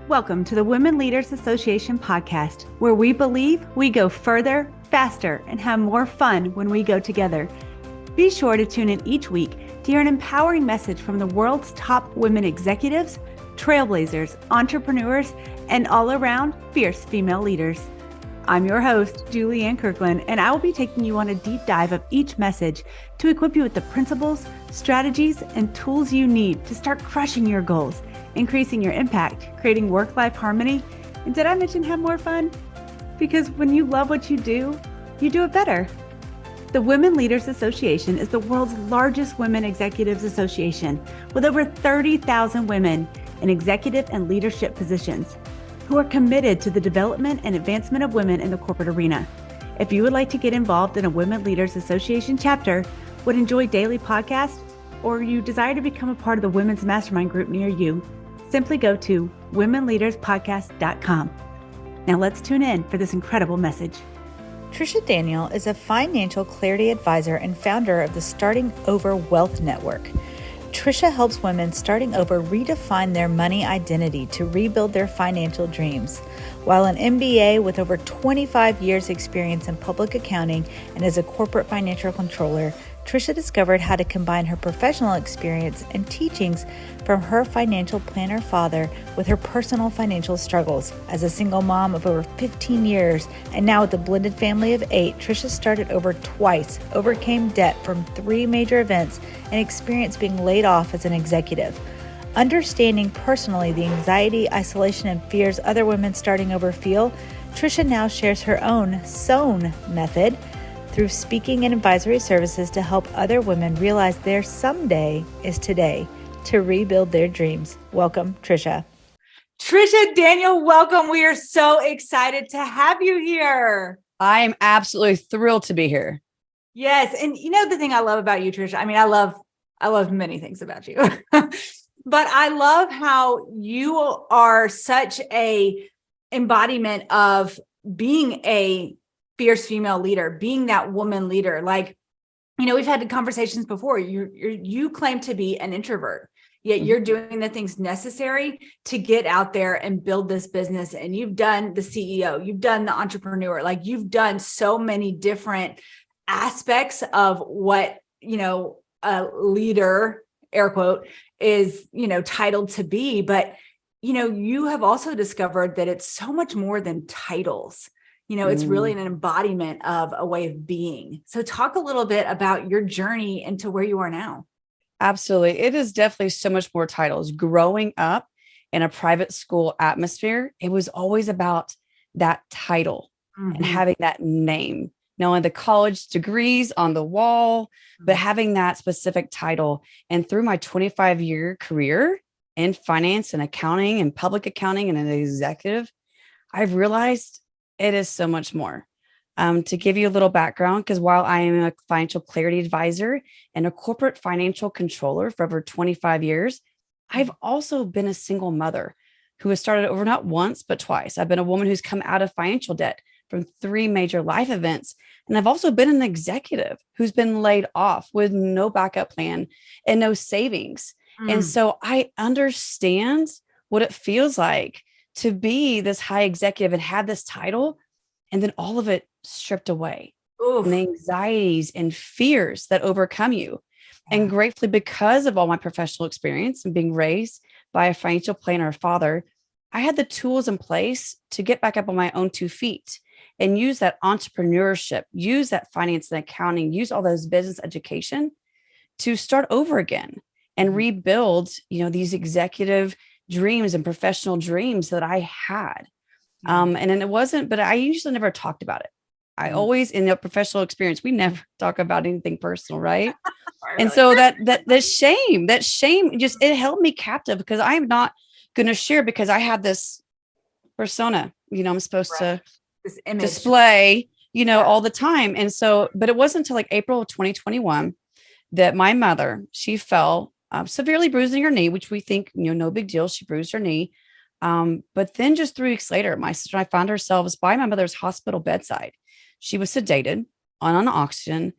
Welcome to the Women Leaders Association podcast, where we believe we go further, faster, and have more fun when we go together. Be sure to tune in each week to hear an empowering message from the world's top women executives, trailblazers, entrepreneurs, and all-around fierce female leaders. I'm your host, Julianne Kirkland, and I will be taking you on a deep dive of each message to equip you with the principles, strategies, and tools you need to start crushing your goals, increasing your impact, creating work-life harmony, and did I mention have more fun? Because when you love what you do it better. The Women Leaders Association is the world's largest women executives association with over 30,000 women in executive and leadership positions who are committed to the development and advancement of women in the corporate arena. If you would like to get involved in a Women Leaders Association chapter, would enjoy daily podcasts, or you desire to become a part of the Women's Mastermind group near you, simply go to womenleaderspodcast.com. Now let's tune in for this incredible message. Tricia Daniel is a financial clarity advisor and founder of the Starting Over Wealth Network. Tricia helps women starting over redefine their money identity to rebuild their financial dreams. While an MBA with over 25 years experience in public accounting and as a corporate financial controller, Tricia discovered how to combine her professional experience and teachings from her financial planner father with her personal financial struggles. As a single mom of over 15 years and now with a blended family of 8, Tricia started over twice, overcame debt from 3 major events, and experienced being laid off as an executive. Understanding personally the anxiety, isolation, and fears other women starting over feel, Tricia now shares her own SOWN method through speaking and advisory services to help other women realize their someday is today to rebuild their dreams. Welcome, Tricia. Tricia Daniel, welcome. We are so excited to have you here. I am absolutely thrilled to be here. Yes. And you know, the thing I love about you, Tricia, I mean, I love many things about you, but I love how you are such a embodiment of being a fierce female leader, being that woman leader. Like, you know, we've had conversations before. You claim to be an introvert, yet you're doing the things necessary to get out there and build this business. And you've done the CEO, you've done the entrepreneur, like you've done so many different aspects of what, you know, a leader, air quote, is, you know, titled to be. But, you know, you have also discovered that it's so much more than titles. You know, it's really an embodiment of a way of being. So talk a little bit about your journey into where you are now. Absolutely. It is definitely so much more titles. Growing up in a private school atmosphere, it was always about that title and having that name, knowing the college degrees on the wall, but having that specific title. And through my 25-year career in finance and accounting and public accounting and an executive, I've realized it is so much more. To give you a little background, because while I am a financial clarity advisor and a corporate financial controller for over 25 years, I've also been a single mother who has started over not once, but twice. I've been a woman who's come out of financial debt from 3 major life events. And I've also been an executive who's been laid off with no backup plan and no savings. And so I understand what it feels like to be this high executive and have this title, and then all of it stripped away. And the anxieties and fears that overcome you. And gratefully, because of all my professional experience and being raised by a financial planner father, I had the tools in place to get back up on my own 2 feet and use that entrepreneurship, use that finance and accounting, use all those business education to start over again and rebuild, you know, these executive dreams and professional dreams that I had. And then it wasn't, but I usually never talked about it. I always, in the professional experience, we never talk about anything personal, right? And so that shame just, it held me captive because I'm not going to share because I had this persona, you know, I'm supposed to this image display, you know, all the time. And so, but it wasn't until like April of 2021 that my mother, she fell severely bruising her knee, which we think, you know, no big deal. She bruised her knee. But then just 3 weeks later, my sister and I found ourselves by my mother's hospital bedside. She was sedated on oxygen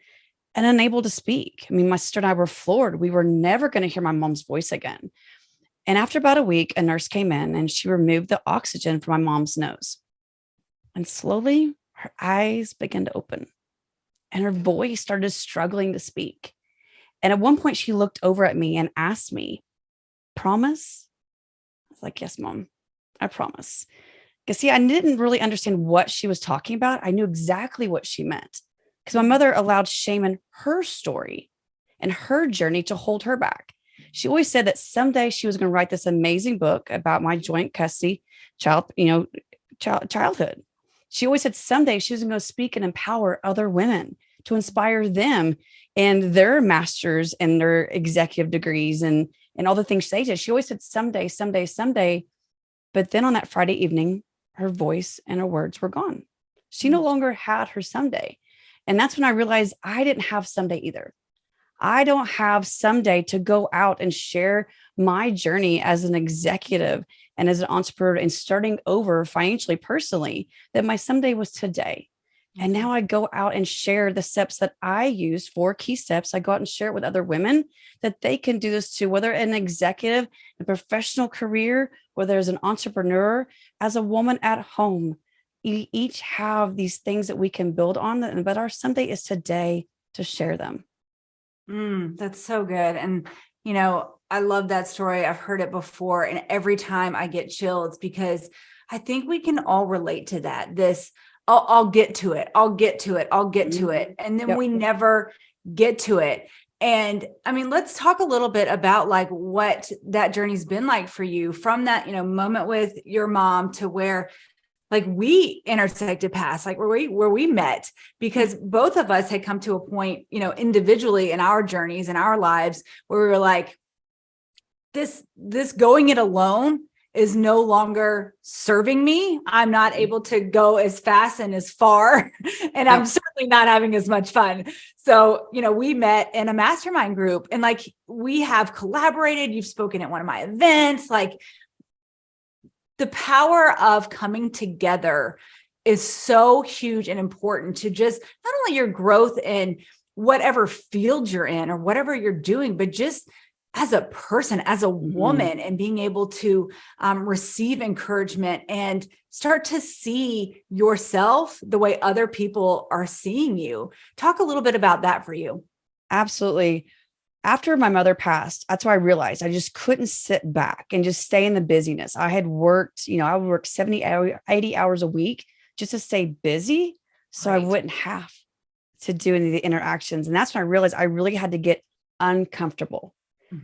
and unable to speak. I mean, my sister and I were floored. We were never going to hear my mom's voice again. And after about a week, a nurse came in and she removed the oxygen from my mom's nose. And slowly her eyes began to open and her voice started struggling to speak. And at one point she looked over at me and asked me, "Promise?" I was like, "Yes, Mom, I promise." Because see, I didn't really understand what she was talking about. I knew exactly what she meant because my mother allowed shame in her story and her journey to hold her back. She always said that someday she was going to write this amazing book about my joint custody childhood. She always said someday she was going to speak and empower other women to inspire them and their masters and their executive degrees and all the things they did. She always said someday, someday, someday. But then on that Friday evening, her voice and her words were gone. She no longer had her someday. And that's when I realized I didn't have someday either. I don't have someday to go out and share my journey as an executive and as an entrepreneur and starting over financially, personally, that my someday was today. And now I go out and share the steps that I use, 4 key steps. I go out and share it with other women that they can do this too, whether an executive, a professional career, whether as an entrepreneur, as a woman at home. We each have these things that we can build on, but our someday is today to share them. That's so good. And, I love that story. I've heard it before. And every time I get chills because I think we can all relate to that. I'll get to it. I'll get to it. I'll get to it. And then we never get to it. And I mean, let's talk a little bit about like what that journey's been like for you from that, moment with your mom to where like we intersected paths, like where we met, because both of us had come to a point, individually in our journeys, in our lives, where we were like, this going it alone is no longer serving me. I'm not able to go as fast and as far, and I'm certainly not having as much fun. So, we met in a mastermind group and like, we have collaborated. You've spoken at one of my events, like the power of coming together is so huge and important to just not only your growth in whatever field you're in or whatever you're doing, but just as a person, as a woman, and being able to receive encouragement and start to see yourself the way other people are seeing you. Talk a little bit about that for you. Absolutely. After my mother passed, that's why I realized I just couldn't sit back and just stay in the busyness. I had worked, I would work 80 hours a week just to stay busy. So I wouldn't have to do any of the interactions. And that's when I realized I really had to get uncomfortable.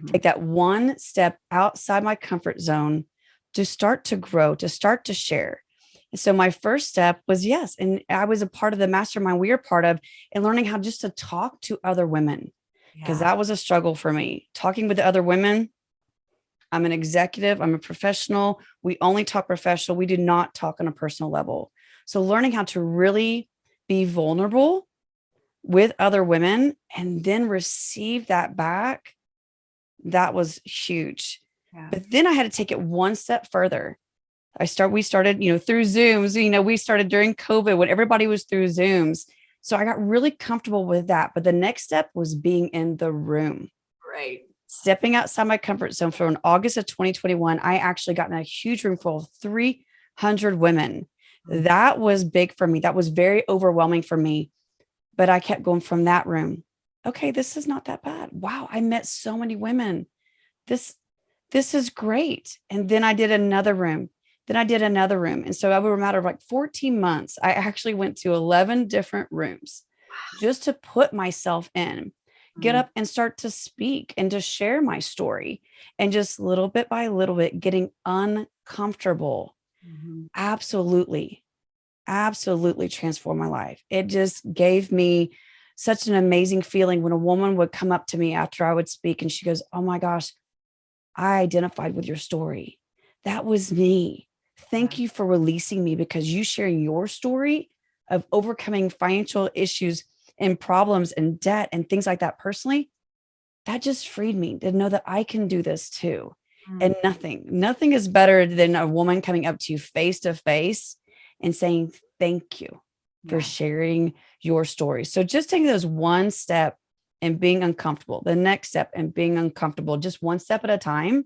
Take that one step outside my comfort zone to start to grow, to start to share. And so my first step was yes. And I was a part of the mastermind we are part of and learning how just to talk to other women, because that was a struggle for me. Talking with the other women. I'm an executive. I'm a professional. We only talk professional. We do not talk on a personal level. So learning how to really be vulnerable with other women and then receive that back. That was huge. But then I had to take it one step further. We started, through Zooms, we started during COVID when everybody was through Zooms. So I got really comfortable with that. But the next step was being in the room. Right. Stepping outside my comfort zone. For in August of 2021, I actually got in a huge room full of 300 women. That was big for me. That was very overwhelming for me. But I kept going from that room. Okay, this is not that bad. Wow, I met so many women. This is great. And then I did another room. And so over a matter of like 14 months, I actually went to 11 different rooms just to put myself in, get up and start to speak and to share my story. And just little bit by little bit, getting uncomfortable. Absolutely transformed my life. It just gave me such an amazing feeling when a woman would come up to me after I would speak and she goes, "Oh my gosh, I identified with your story. That was me. Thank you for releasing me, because you sharing your story of overcoming financial issues and problems and debt and things like that personally, that just freed me to know that I can do this too." And nothing is better than a woman coming up to you face to face and saying, "Thank you for sharing your story." So just taking those one step and being uncomfortable, the next step and being uncomfortable, just one step at a time.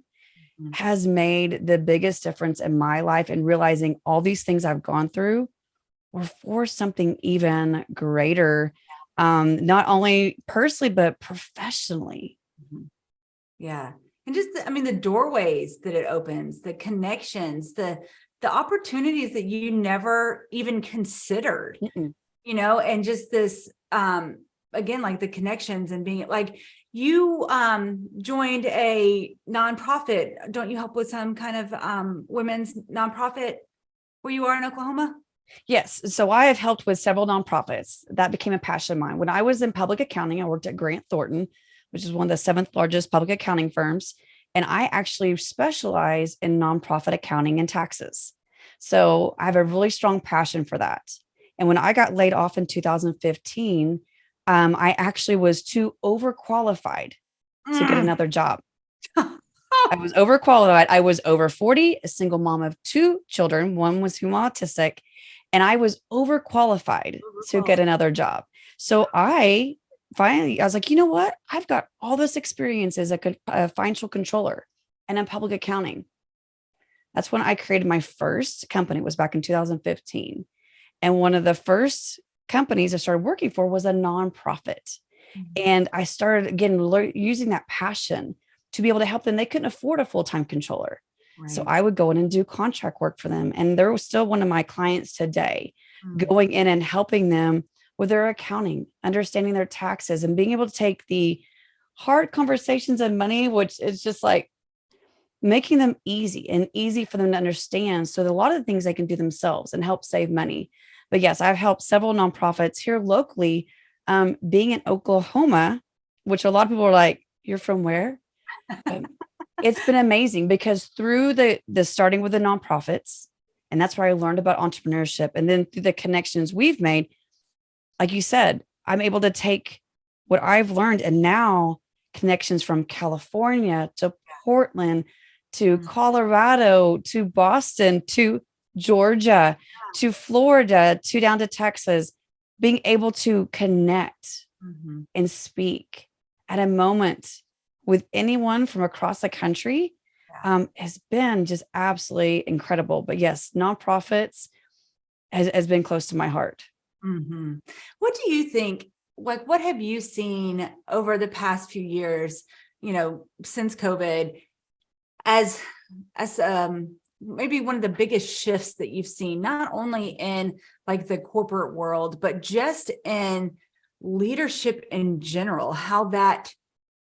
has made the biggest difference in my life, and realizing all these things I've gone through were for something even greater, not only personally, but professionally. Yeah. And just, the doorways that it opens, the connections, the opportunities that you never even considered, and just this, again, like the connections and being like, you joined a nonprofit. Don't you help with some kind of women's nonprofit where you are in Oklahoma? Yes. So I have helped with several nonprofits. That became a passion of mine. When I was in public accounting, I worked at Grant Thornton, which is one of the seventh largest public accounting firms. And I actually specialize in nonprofit accounting and taxes. So I have a really strong passion for that. And when I got laid off in 2015, I actually was too overqualified to get another job. I was overqualified. I was over 40, a single mom of two children. One was autistic, and I was overqualified to get another job. So I was like, you know what? I've got all this experience as a financial controller and in public accounting. That's when I created my first company, was back in 2015. And one of the first companies I started working for was a nonprofit. And I started again using that passion to be able to help them. They couldn't afford a full-time controller. Right. So I would go in and do contract work for them. And they're still one of my clients today, going in and helping them with their accounting, understanding their taxes, and being able to take the hard conversations of money, which is just like making them easy for them to understand. So that a lot of the things they can do themselves and help save money. But yes, I've helped several nonprofits here locally, being in Oklahoma, which a lot of people are like, you're from where? It's been amazing because through the starting with the nonprofits, and that's where I learned about entrepreneurship. And then through the connections we've made, like you said, I'm able to take what I've learned and now connections from California to Portland, to Colorado, to Boston, to Georgia, to Florida, to down to Texas, being able to connect and speak at a moment with anyone from across the country has been just absolutely incredible. But yes, nonprofits has been close to my heart. What do you think, like, what have you seen over the past few years, since COVID, as maybe one of the biggest shifts that you've seen, not only in like the corporate world, but just in leadership in general, how that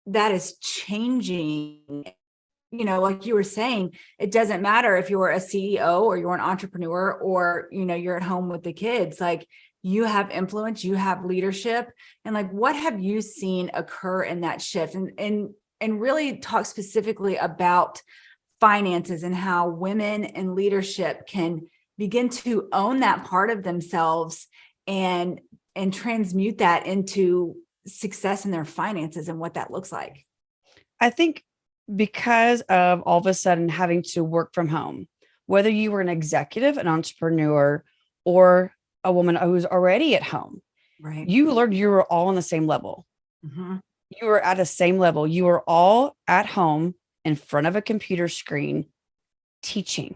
is changing? Like you were saying, it doesn't matter if you're a CEO or you're an entrepreneur or, you're at home with the kids, like you have influence, you have leadership. And like, what have you seen occur in that shift? And really talk specifically about finances and how women in leadership can begin to own that part of themselves and transmute that into success in their finances and what that looks like. I think because of all of a sudden having to work from home, whether you were an executive, an entrepreneur, or a woman who's already at home, right? You learned you were all on the same level. You were at the same level. You were all at home in front of a computer screen teaching.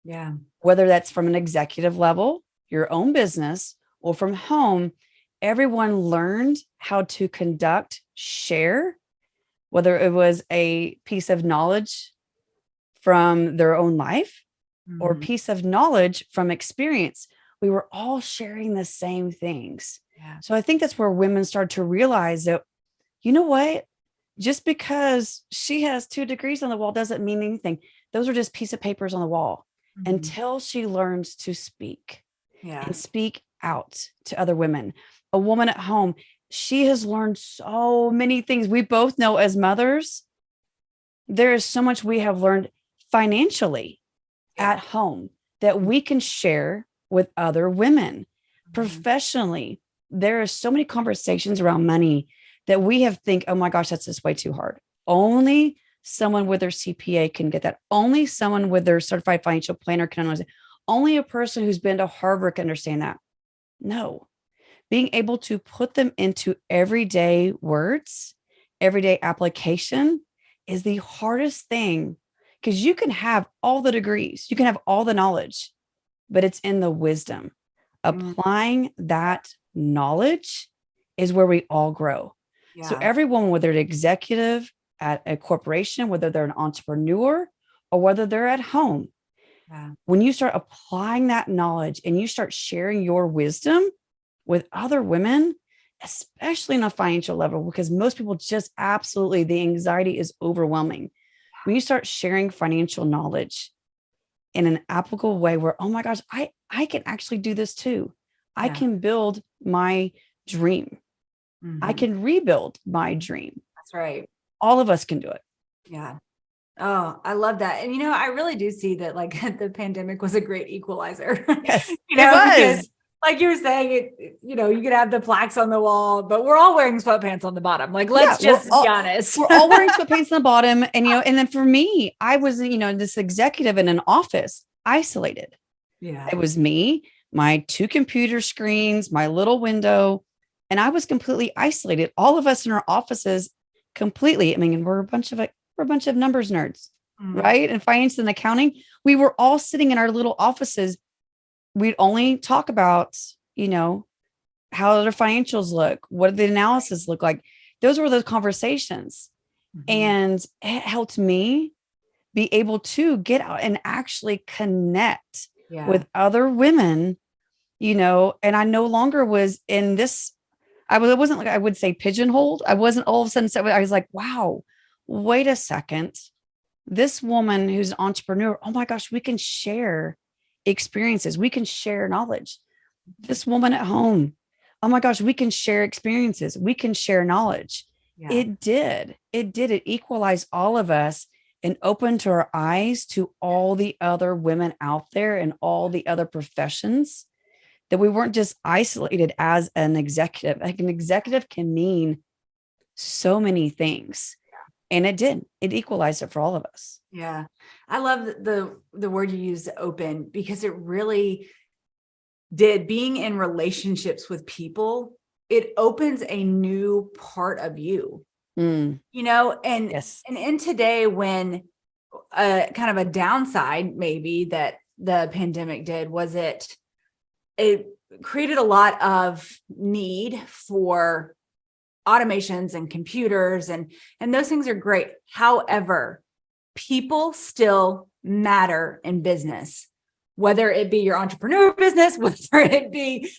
Yeah. Whether that's from an executive level, your own business, or from home, everyone learned how to conduct, share, whether it was a piece of knowledge from their own life or a piece of knowledge from experience. We were all sharing the same things. Yeah. So I think that's where women start to realize that, you know what? Just because she has 2 degrees on the wall doesn't mean anything. Those are just piece of papers on the wall until she learns to speak and speak out to other women. A woman at home, she has learned so many things. We both know as mothers, there is so much we have learned financially at home that we can share with other women. Professionally, there are so many conversations around money that we have think, oh my gosh, that's just way too hard. Only someone with their CPA can get that. Only someone with their certified financial planner can understand. Only a person who's been to Harvard can understand that. No, being able to put them into everyday words, everyday application is the hardest thing Because you can have all the degrees, you can have all the knowledge, but it's in the wisdom. Applying that knowledge is where we all grow. So everyone, whether they're executive at a corporation, whether they're an entrepreneur, or whether they're at home, when you start applying that knowledge and you start sharing your wisdom with other women, especially on a financial level, because most people just absolutely, the anxiety is overwhelming. When you start sharing financial knowledge in an applicable way where, oh my gosh, I can actually do this too. I can build my dream. I can rebuild my dream. That's right. All of us can do it. Yeah. Oh, I love that. And, I really do see that like the pandemic was a great equalizer. Yes, it was. Because, like you were saying, you could have the plaques on the wall, but we're all wearing sweatpants on the bottom. Like, let's just be honest. We're all wearing sweatpants on the bottom. And, and then for me, I was, this executive in an office, isolated. Yeah. It was me, my 2 computer screens, my little window, and I was completely isolated. All of us in our offices completely. I mean, we're a bunch of numbers nerds, right? And finance and accounting. We were all sitting in our little offices. We'd only talk about, how their financials look, what the analysis look like. Those were those conversations. And it helped me be able to get out and actually connect with other women, and I no longer was in this. It wasn't like I would say pigeonholed. I wasn't all of a sudden. I was like, wow, wait a second. This woman who's an entrepreneur, oh my gosh, we can share experiences. We can share knowledge. This woman at home, oh my gosh, we can share experiences. We can share knowledge. Yeah. It did. It equalized all of us and opened our eyes to all the other women out there and all the other professions, that we weren't just isolated as an executive. Like an executive can mean so many things. And it did. It equalized it for all of us. Yeah. I love the word you used, open, because it really did. Being in relationships with people, it opens a new part of you, and in today, when kind of a downside maybe that the pandemic did was it created a lot of need for automations and computers, and those things are great. However, people still matter in business, whether it be your entrepreneur business, whether it be,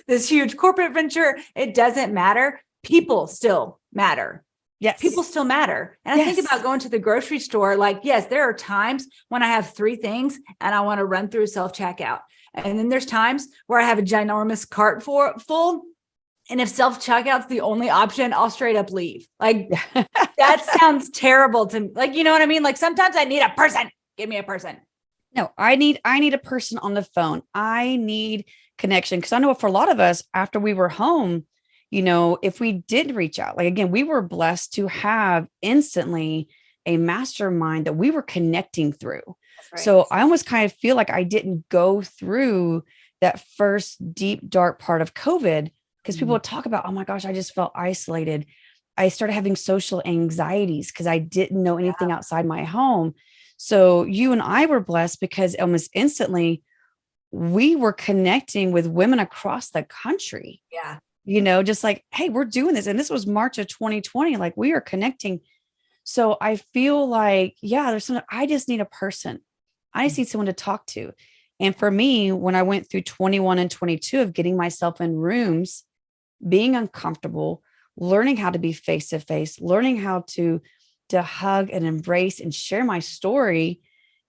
this huge corporate venture, it doesn't matter. People still matter. Yes. People still matter. And I think about going to the grocery store, like, yes, there are times when I have 3 things and I want to run through self-checkout. And then there's times where I have a ginormous cart full. And if self-checkout's the only option, I'll straight up leave. Like, that sounds terrible to me. Like, you know what I mean? Like, sometimes I need a person. Give me a person. No, I need a person on the phone. I need connection. Because I know for a lot of us, after we were home, if we did reach out, like, again, we were blessed to have instantly a mastermind that we were connecting through. Right. So I almost kind of feel like I didn't go through that first deep, dark part of COVID, because people would talk about, oh my gosh, I just felt isolated. I started having social anxieties because I didn't know anything outside my home. So you and I were blessed because almost instantly we were connecting with women across the country. Yeah. Just like, hey, we're doing this. And this was March of 2020. Like, we are connecting. So I feel like, there's something, I just need a person. I just need someone to talk to. And for me, when I went through 21 and 22 of getting myself in rooms, being uncomfortable, learning how to be face-to-face, learning how to hug and embrace and share my story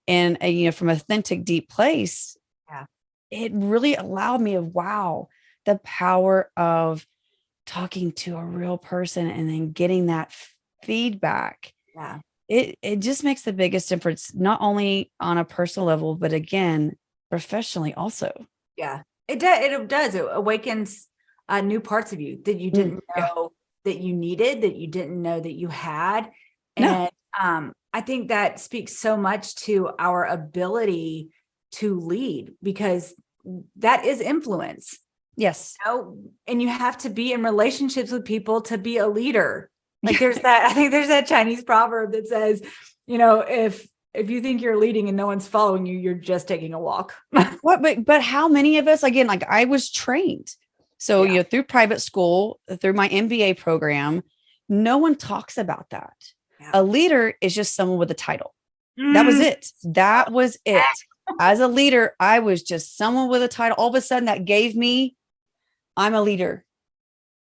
in a, from an authentic, deep place. Yeah. It really allowed me the power of talking to a real person and then getting that feedback. Yeah. It just makes the biggest difference, not only on a personal level, but again, professionally also. Yeah, it does. It awakens new parts of you that you didn't know that you needed, that you didn't know that you had. And I think that speaks so much to our ability to lead, because that is influence. Yes. And you have to be in relationships with people to be a leader. Like, there's that, I think there's that Chinese proverb that says, if if you think you're leading and no one's following you, you're just taking a walk. But how many of us, again, like I was trained. So, through private school, through my MBA program, no one talks about that. Yeah. A leader is just someone with a title. That was it. That was it. As a leader, I was just someone with a title. All of a sudden that gave me, I'm a leader.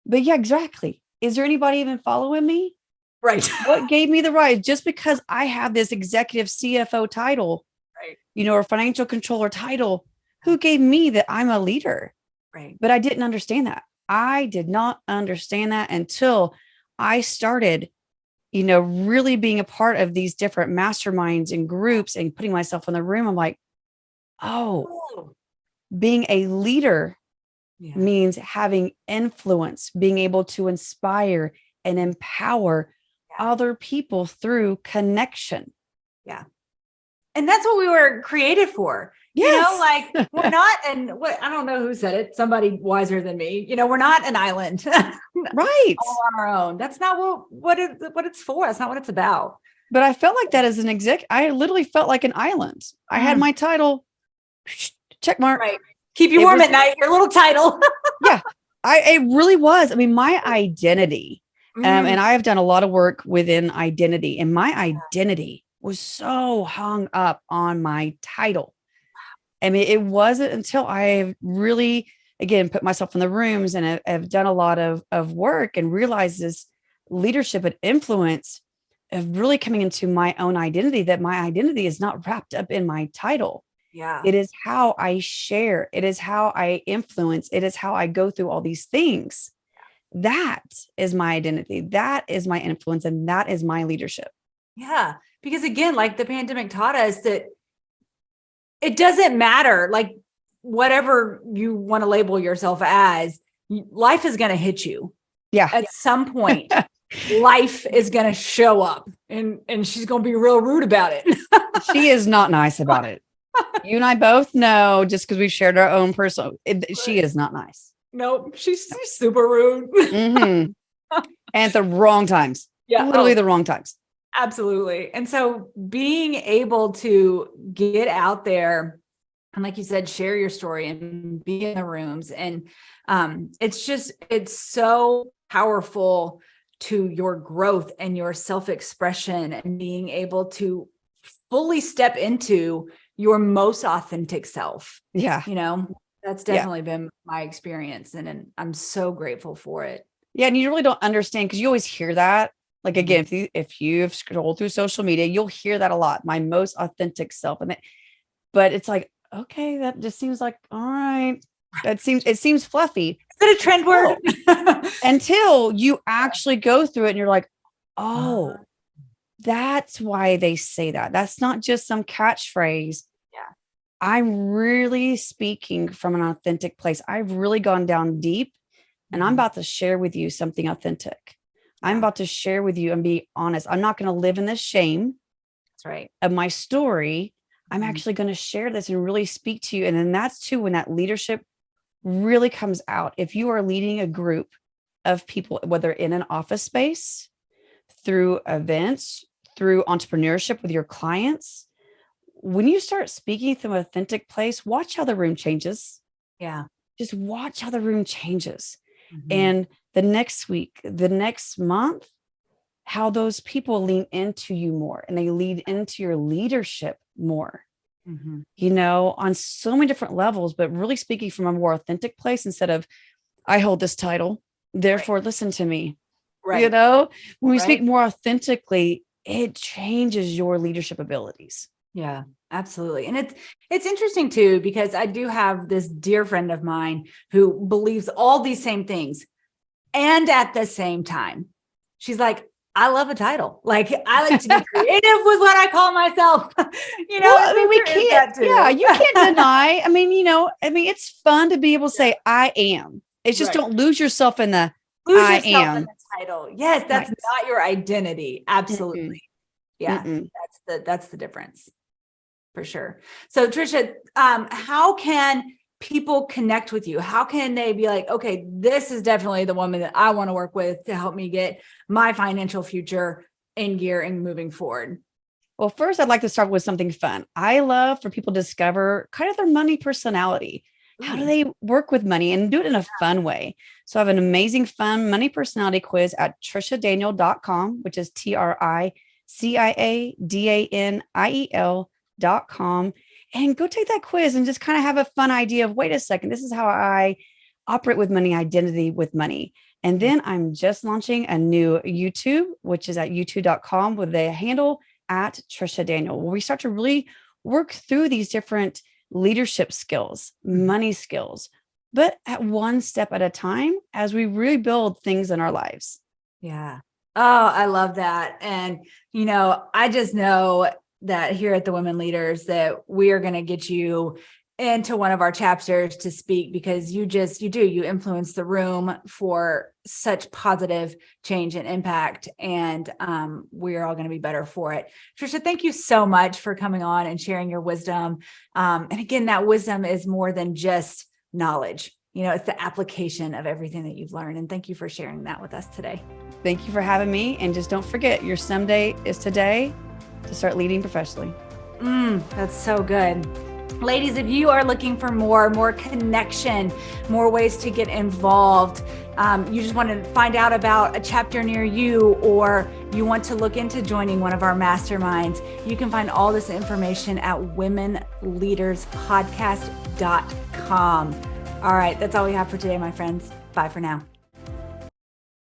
But yeah, exactly. Is there anybody even following me? Right. What gave me the right? Just because I have this executive CFO title, right, or financial controller title, who gave me that I'm a leader? Right. But I didn't understand that. I did not understand that until I started, really being a part of these different masterminds and groups and putting myself in the room. I'm like, oh, being a leader means having influence, being able to inspire and empower other people through connection. Yeah. And that's what we were created for. Yes. We're not, and what, I don't know who said it, somebody wiser than me, we're not an island. Right. All on our own. That's not what it's for. That's not what it's about. But I felt like that as an exec. I literally felt like an island. I had my title, check mark. Right. Keep you warm at night, your little title. Yeah, it really was. I mean, my identity, and I have done a lot of work within identity, and my identity was so hung up on my title. I mean, it wasn't until I really, again, put myself in the rooms and have done a lot of work and realized this leadership and influence of really coming into my own identity, that my identity is not wrapped up in my title. Yeah. It is how I share. It is how I influence. It is how I go through all these things. That is my identity. That is my influence. And that is my leadership. Yeah. Because again, like the pandemic taught us that it doesn't matter, like whatever you want to label yourself as, life is going to hit you. Yeah. At some point, life is going to show up and she's going to be real rude about it. She is not nice about it. You and I both know, just because we've shared our own personal, she is not nice. Nope. She's super rude. Mm-hmm. And at the wrong times. Yeah. Literally the wrong times. Absolutely. And so being able to get out there and, like you said, share your story and be in the rooms. And it's so powerful to your growth and your self-expression and being able to fully step into your most authentic self. Yeah. That's definitely been my experience. And I'm so grateful for it. Yeah. And you really don't understand, because you always hear that. Like, again, if you've scrolled through social media, you'll hear that a lot. My most authentic self. But it's like, okay, that just seems like, all right. It seems fluffy. Is it a trend word? Until you actually go through it and you're like, oh, that's why they say that. That's not just some catchphrase. Yeah. I'm really speaking from an authentic place. I've really gone down deep, and I'm about to share with you something authentic. I'm about to share with you and be honest. I'm not going to live in the shame. That's right. Of my story. I'm actually going to share this and really speak to you. And then that's too, when that leadership really comes out. If you are leading a group of people, whether in an office space, through events, through entrepreneurship with your clients, when you start speaking from an authentic place, watch how the room changes. Yeah. Just watch how the room changes. And the next week, the next month, how those people lean into you more and they lead into your leadership more, on so many different levels, but really speaking from a more authentic place instead of, I hold this title, therefore listen to me. Right. When we speak more authentically, it changes your leadership abilities. Yeah, absolutely. And it's interesting too, because I do have this dear friend of mine who believes all these same things. And at the same time, she's like, I love a title. Like, I like to be creative with what I call myself. We can't, you can't deny. It's fun to be able to say, I am. It's just don't lose yourself in the I am in the title. Yes, that's not your identity. Absolutely. Yeah, that's the difference. For sure. So Tricia, how can people connect with you? How can they be like, okay, this is definitely the woman that I want to work with to help me get my financial future in gear and moving forward? Well, first, I'd like to start with something fun. I love for people to discover kind of their money personality. How do they work with money and do it in a fun way? So I have an amazing fun money personality quiz at triciadaniel.com, which is TRICIADANIEL.com. And go take that quiz and just kind of have a fun idea of, wait a second, this is how I operate with money, identity with money. And then I'm just launching a new YouTube, which is at youtube.com with the handle at Tricia Daniel, where we start to really work through these different leadership skills, money skills, but at one step at a time as we really build things in our lives. Yeah. Oh, I love that. And, I just know that here at the Women Leaders that we are going to get you into one of our chapters to speak, because you influence the room for such positive change and impact. And we're all going to be better for it. Tricia, thank you so much for coming on and sharing your wisdom. And again, that wisdom is more than just knowledge. It's the application of everything that you've learned. And thank you for sharing that with us today. Thank you for having me. And just don't forget, your someday is today to start leading professionally. That's so good. Ladies, if you are looking for more connection, more ways to get involved, you just want to find out about a chapter near you, or you want to look into joining one of our masterminds, you can find all this information at womenleaderspodcast.com. All right, that's all we have for today, my friends. Bye for now.